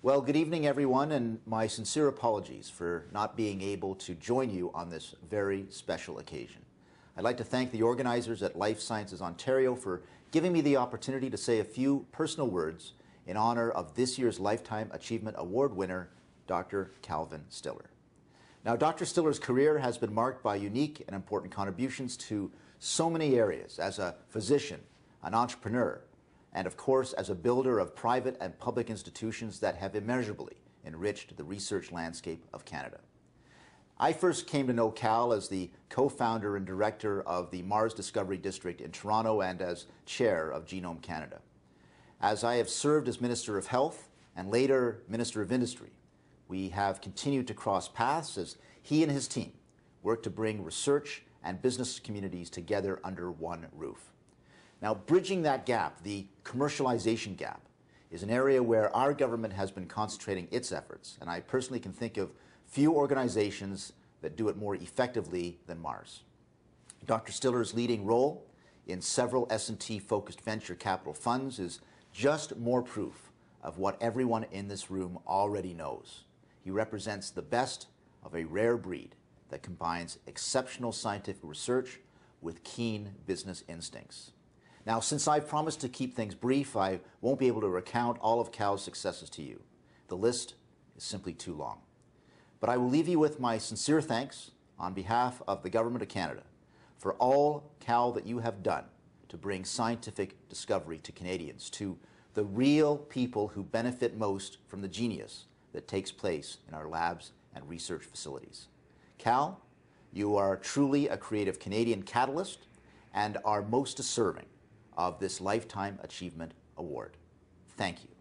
Well, good evening, everyone, and my sincere apologies for not being able to join you on this very special occasion. I'd like to thank the organizers at Life Sciences Ontario for giving me the opportunity to say a few personal words in honor of this year's Lifetime Achievement Award winner, Dr. Calvin Stiller. Now, Dr. Stiller's career has been marked by unique and important contributions to so many areas as a physician, an entrepreneur, and of course as a builder of private and public institutions that have immeasurably enriched the research landscape of Canada. I first came to know Cal as the co-founder and director of the Mars Discovery District in Toronto and as chair of Genome Canada. As I have served as Minister of Health and later Minister of Industry, we have continued to cross paths as he and his team work to bring research and business communities together under one roof. Now, bridging that gap, the commercialization gap, is an area where our government has been concentrating its efforts, and I personally can think of few organizations that do it more effectively than Mars. Dr. Stiller's leading role in several S&T-focused venture capital funds is just more proof of what everyone in this room already knows. He represents the best of a rare breed that combines exceptional scientific research with keen business instincts. Now, since I've promised to keep things brief, I won't be able to recount all of Cal's successes to you. The list is simply too long. But I will leave you with my sincere thanks on behalf of the Government of Canada for all, Cal, that you have done to bring scientific discovery to Canadians, to the real people who benefit most from the genius that takes place in our labs and research facilities. Cal, you are truly a creative Canadian catalyst and are most deserving of this Lifetime Achievement Award. Thank you.